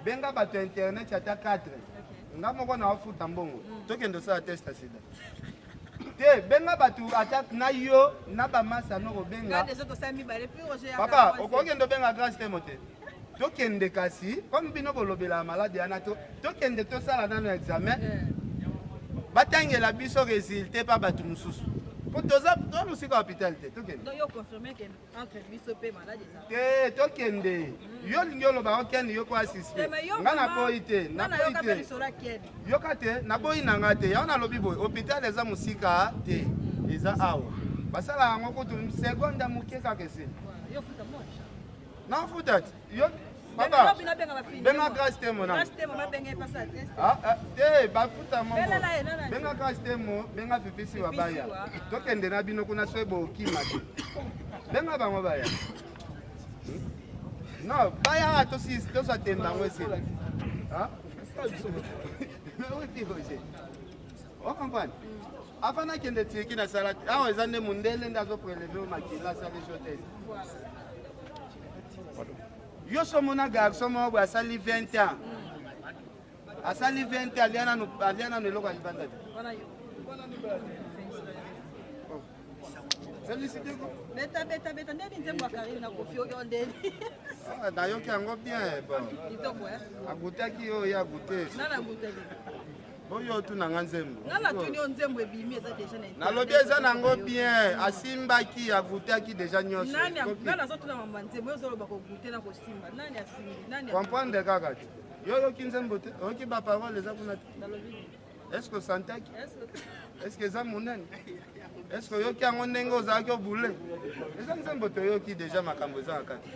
benga bato internet ata 4 nga moko na wafuta mbongo tokende osala test ya sida te benga bato ata na yo na bamasa noko benga papa okokende obenga grâce te mote tokende kasi comme bino bolobela malade yana tokende tosala nano examen batangela biso résulté pa bato mosusu po toza mosika hôpital te tokende te tokende yo lingi oloba okende yo ko asiste nga naboyi te yoka te naboyi na nga te yango nalobi boye hôpital eza mosika te eza awa basala yango kutu seconde moke kaka esili nafuta te yo papa benga grâce te mo na te bafuta mo benga grâce te mo benga fifisi wa baya tokende na bino kuna so bokima te benga bango baya non baya tosa tenda ngo esila o comprendre avant nakende tiki na sala awa eza nde mundele nde azopreleve makila asali shotese yo somona garçon moko asali 20 ans asali 20 ans alia nano eloko alibanda te nayoki yango bien agutaki oyo agute oyo otunanga nzembo nalobi eza nango bien asimbaki agutaki deja nyonso comprendre kaka te yo oyoki nzembo te oyoki baparole eza kuna te estce osantaki estce eza monene estce oyoki yango ndenge ozalaki obule eza nzembo toyoki deja makambo eza na kati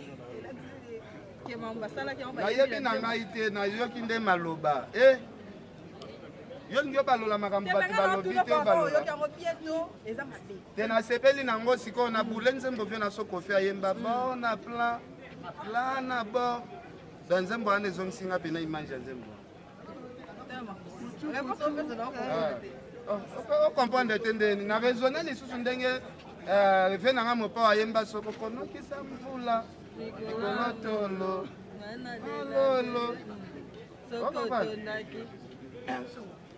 nayebi na ngai te nayoki nde maloba yo lingi obalola makambo bato balobi te obalola te nasepeli nango sikoyo na bule nzembo vio na sokofi ayemba bo na plan na bo da nzembo wana ezongisinga pena image ya nzembo ocomprendre te ndeni na raisonne lisusu ndenge refe nanga mopa ayemba soko konokisa mvula likolotolo ololo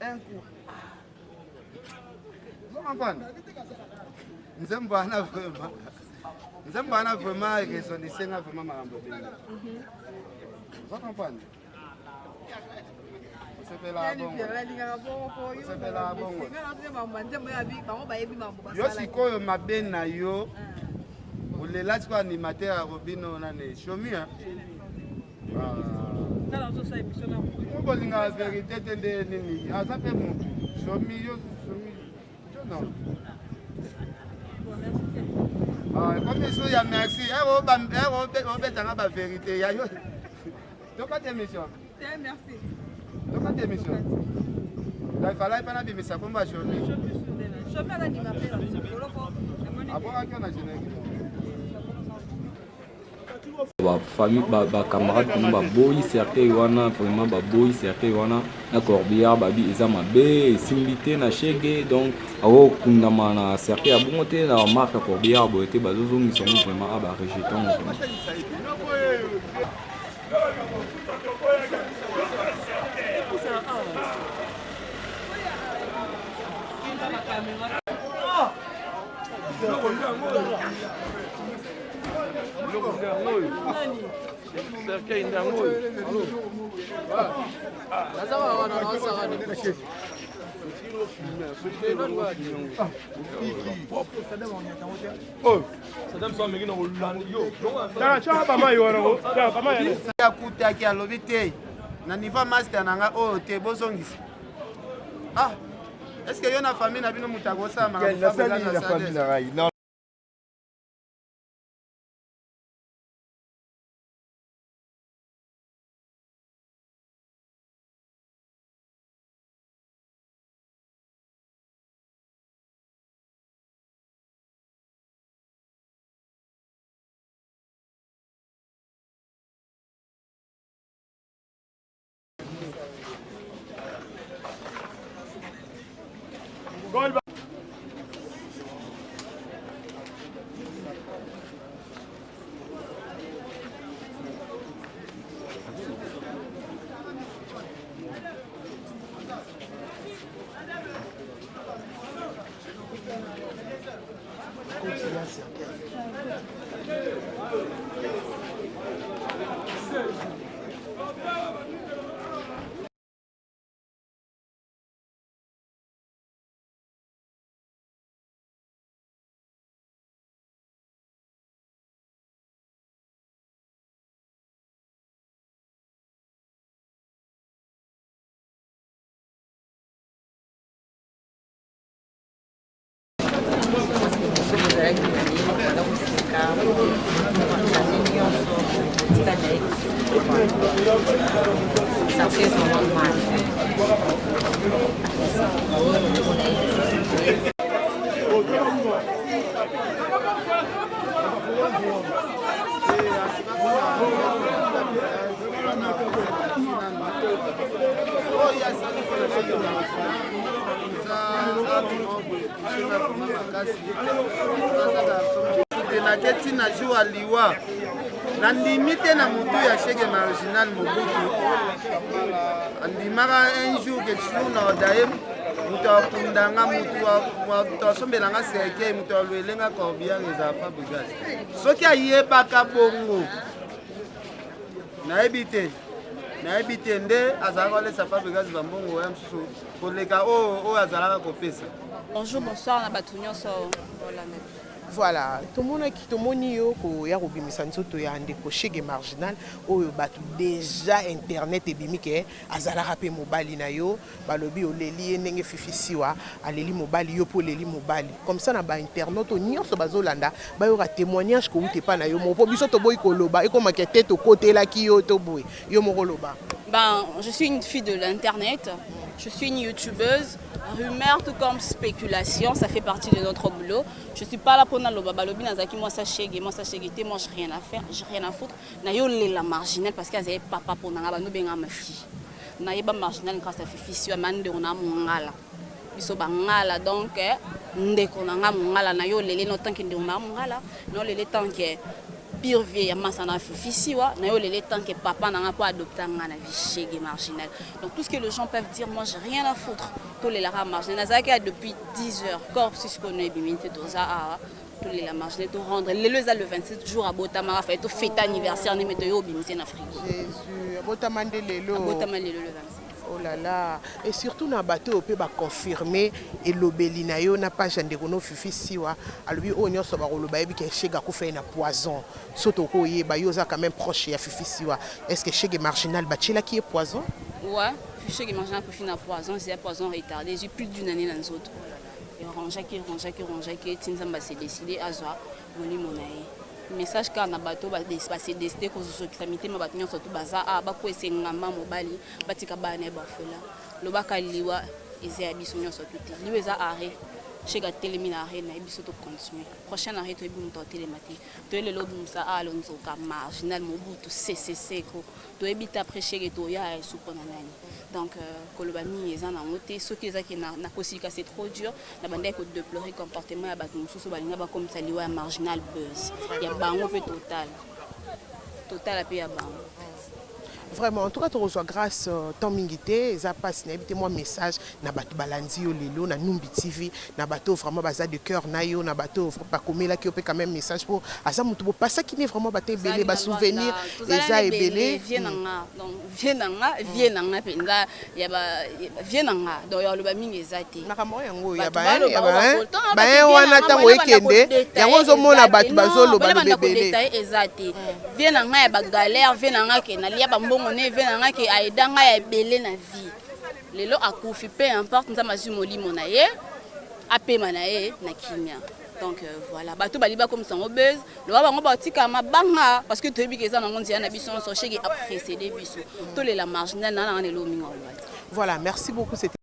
un coup. Vous comprenez? Nous sommes vraiment raisonner, c'est vraiment marrant. Vous comprenez? Yo sikoyo mabe na yo ulela siko animateur ya Robino nane shomi hein. On la vérité de nini aza pe mutu shomi yo shomi non comme ça ya merci betanga ba vérité ya yo toka émission merci toka émission il fallait pas na bimisa komba shomi shomi ala ni mapela abo akio na générique famille camarade nous baboyi certain wana vraiment baboyi certain wana na corbillard babi eza mabe similité na chege donc awo kundama na certain abongo te na marque corbillard boye te bazozongisa ngo vraiment aba rejeton Cercueil ndango. Allô. Lazama wana wasaka ni kashe. Sadam so mengine olandi yo. Tala cha ba yo wana ko. Tala kama yana. Ya kutaki alobi te. Na niveau master nanga o te bozongisa. Est-ce que yo na famille na bino mutagosa maka na famille na rai. Gol azalaki na ye banda koseka bachane nyonso tika na ye ça fait vraiment mal. naketi na jour ya liwa nandimi te na motu ya Chege Marginal Mobutu andimaka un jour quelque chose na odaye moto akundanga moto asombelanga serkei moto alwelenga corbière ezala Fabrigas soki ayebaka bongo nayebi te nde azalaka kolesa Fabrigas bambongo ya mosusu koleka oyo azalaka kopesa. Bonjour, bonsoir, na bato nyonso. Voilà, tout le monde qui tomoni yo ko ya kobimisa nzoto ya ndeko Chege Marginal oyo bato déjà internet ebimike azalaka pe mobali na yo balobi oleli ndenge fifisiwa aleli mobali yo po leli mobali comme ça na ba internet nyonso bazolanda ba yo ka témoignage ko ute pa na yo mo po biso to boy koloba e ko makete to kotela ki yo to boy yo mo koloba. Ben, je suis une fille de l'internet, je suis une youtubeuse. Rumeur tout comme spéculation, ça fait partie de notre boulot. Je suis pas là pour na loba balobi nazaki moi ça Chege moi j'ai rien à faire, j'ai rien à foutre. Na yo la marginale parce qu'elle avait papa pour na ba no benga ma fille. Na yeba marginale grâce à fifi sur mande on a mongala. Biso bangala donc ndeko na nga mongala na yo lele no tant que on a mongala, non lele tant que pire vieille masana fifisiwa na yo lele tant que papa n'a pas adopté na vie Chege Marginal. Donc tout ce que les gens peuvent dire, moi j'ai rien à foutre. Tous les la marginal nazaki depuis 10 heures corps si ce qu'on est bimité doza tous les la marginal to rendre le 27 jours à Botamara fait to fête anniversaire ni meto yo bimité na Afrique. Jésus Botamande lelo le 27. Oh là là, et surtout na bateau peut ba confirmer et lobeli na yo na page ndeko no fifi siwa alobi o nyoso ba koloba yebi ke Chege ko fait na poison soto ko ye ba yo za quand même proche ya fifi siwa. Est-ce que Chege Marginal ba chila qui est poison? Ouais, Chege Marginal ko fina poison, c'est un poison retardé, j'ai plus d'une année dans les autres. Et ronja qui tinzamba s'est décidé à zoa moni monaye. Message car na bateau ba se décider ko zo extrémité ma bateau surtout baza ba ko esengamba mobali batika bana ba fola lo bakaliwa eze abiso nyonso tuti liweza arrêt Chege telemi na arrêt na biso to continuer prochain arrêt to ebi muto telemati to le lo bimsa alonzo ka Marginal Mobutu CCC ko to ebita après Chege to ya suko na nani. Donc kolobami eza na ngote soki eza ki na kosika c'est trop dur na banda ko déplorer comportement ya bato mususu balinga ba comme ça liwa Marginal buzz ya bango pe total pe ya bango. Vraiment, en tout cas, tu reçois grâce à ton mingité, ça passe, n'habite moi message, na bateau balanzi au lelo, na Numbi TV, na bateau vraiment bazar de cœur, na yo, na bateau pas comme là qui peut quand même message pour à ça mutubo pas ça qui n'est vraiment bateau belé, bas souvenir, et ça est belé. Vienanga, donc vienanga, penza, vienanga, donc y'a le baming ezati. Na kamo yango ya ba wana tango ekende, yango zo mona bateau bazolo balu belé. Ezati. Vienanga ya ba galère, vienanga ke na lia ba on est venu à qui a dans ya belé na vie les lots à couper peu importe nous avons eu moli monaye à manaye na kinya donc voilà bato baliba comme ça obèse le ba bango batika mabanga parce que tu ebi que ça na ngondi na biso so Chege a précédé biso to le la marginal na na lo minga. Voilà, merci beaucoup. C'était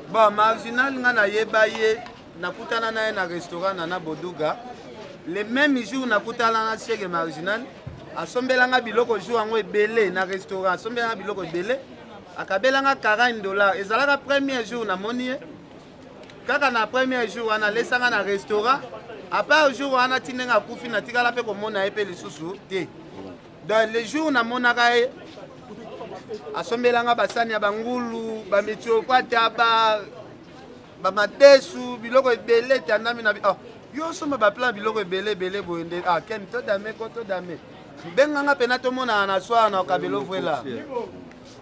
bon Marginal ngana yebaye nakutana naye na restaurant na Boduga. Le même jour nakutana na Chege Marginal asombelanga biloko jour ngo ebele na restaurant asombelanga biloko ebele akabelanga $40 ezalaka premier jour na moni kaka na premier jour ana lesanga na restaurant après jour ana tinenga kufi na tikala pe komona epe lisusu te dans les jours na monaka asombelanga basani ya bangulu ba metropata ba matesu biloko ebele tandami na yo soma ba plan biloko ebele boende ken to dame ko to dame benganga pena to mona na soir na kabelo vuela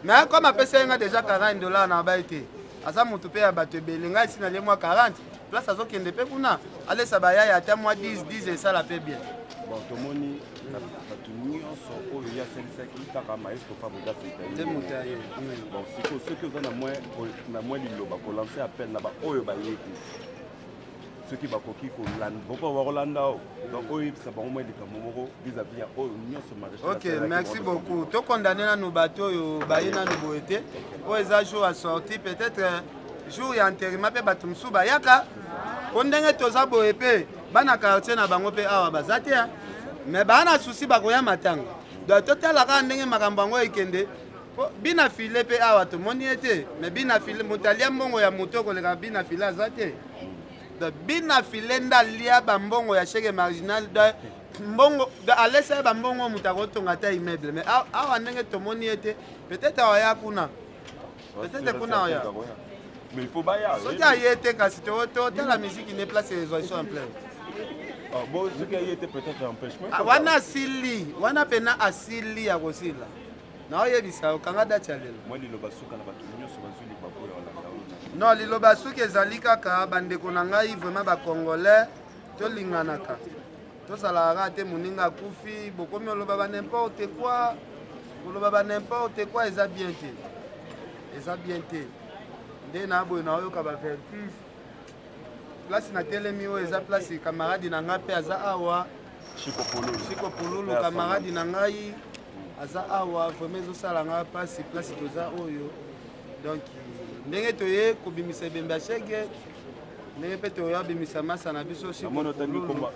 mais comme apesa nga déjà $40 na baite asa mutu pe ya bato ebele ngai sina le mois 40 place azokende pe kuna alesa bayaya ata mois 10 et ça la paie bien bon tomoni bato nyonso oyo ya baselisaki kaka maestro fabrication te mutaye bon sikoyo soki oza na mwa liloba kolanse appel na baoyo bayeki soki bakoki kolanda boko bakolanda o donc oyebisa bango mwa likambo moko vis-à-vis ya oyo nyonso maréchal. Ok, merci beaucoup. Tokondamne nanu bato oyo baye nanu boye te oyo eza jour assorti peut-être jour ya enterrement mpe bato mosusu bayaka po ndenge toza boye mpe bana quartier na bango mpe awa baza te me baa na susi bakoya matanga donc totalaka ndenge makambo yango ekende bina file mpe awa tomoni ye te me bina file moto alia mbongo ya moto koleka bina file aza te donc bina file nda alia bambongo ya chèque marginal mbongo alesa ye bambongo moto akotonga ta immeuble mais awa ndenge tomoni ye te peut-être awaya kuna peut-être kuna oya mais il faut baya soki aye te kasi totala musique ne place résolution en plein bon soki aye te peut-être empêchement wana asili wana pena asili ya kosila na oyebisa okanga dati ya lelo moi liloba suka na bato nyonso bazwi libapo ya olanda non liloba suki ezali kaka bandeko na ngai vraiment bacongolais tolinganaka tosalaka te moninga akufi bokomi oloba ba n'importe quoi koloba ba n'importe quoi eza bien te nde na boye na oyoka bavertige place na telemi oyo eza place camarade na ngai mpe aza awa Chiko Pululu camarade na ngai aza awa vraiment ezosala ngai mpasi place toza oyo donc ndenge toye kobimisa ebembe ya shege ndenge mpe toya bimisa masa na biso Chiko Pululu.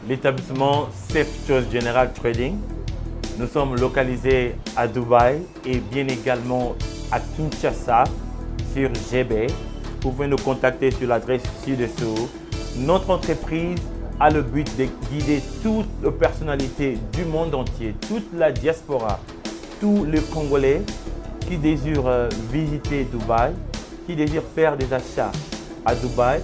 L'établissement Safe Choice General Trading. Nous sommes localisés à Dubaï et bien également à Kinshasa sur GB. Vous pouvez nous contacter sur l'adresse ci-dessous. Notre entreprise a le but de guider toutes les personnalités du monde entier, toute la diaspora, tous les Congolais qui désirent visiter Dubaï, qui désirent faire des achats à Dubaï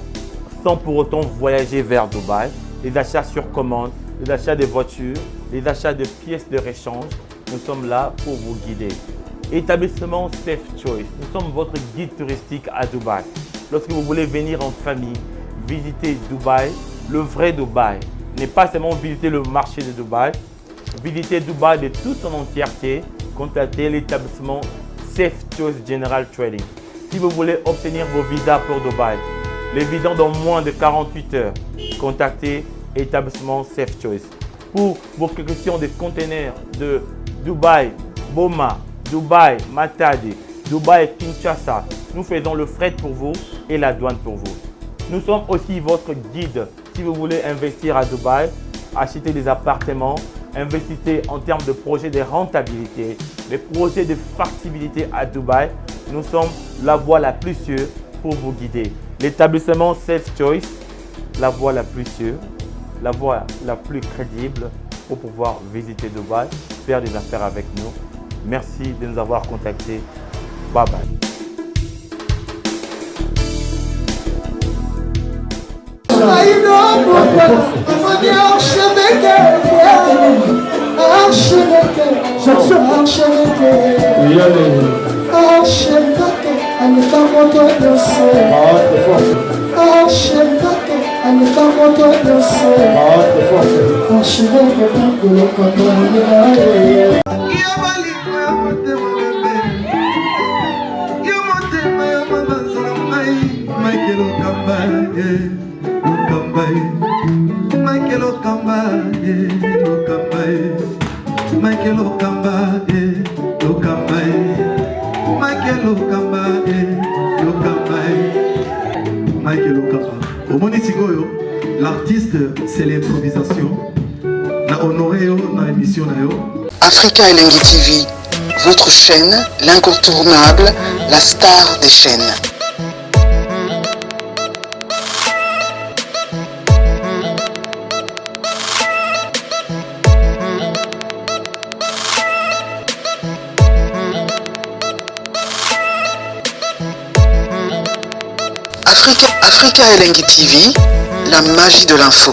sans pour autant voyager vers Dubaï. Les achats sur commande, les achats de voitures, les achats de pièces de rechange. Nous sommes là pour vous guider. Établissement Safe Choice, nous sommes votre guide touristique à Dubaï. Lorsque vous voulez venir en famille, visiter Dubaï, le vrai Dubaï, n'est pas seulement visiter le marché de Dubaï, visiter Dubaï de toute son entièreté, contactez l'établissement Safe Choice General Trading. Si vous voulez obtenir vos visas pour Dubaï, les visas dans moins de 48 heures, contactez établissement Safe Choice. Pour vos questions de conteneurs de Dubaï, Boma, Dubaï, Matadi, Dubaï, Kinshasa, nous faisons le fret pour vous et la douane pour vous. Nous sommes aussi votre guide si vous voulez investir à Dubaï, acheter des appartements, investissez en termes de projets de rentabilité, des projets de factibilité à Dubaï. Nous sommes la voie la plus sûre pour vous guider. L'établissement Safe Choice, la voie la plus sûre, la voie la plus crédible pour pouvoir visiter Dubaï, faire des affaires avec nous. Merci de nous avoir contactés. Bye bye. L'artiste, c'est l'improvisation. Na honoré dans l'émission. Africa Elengi TV, votre chaîne, l'incontournable, la star des chaînes. Africa Elengi TV, la magie de l'info.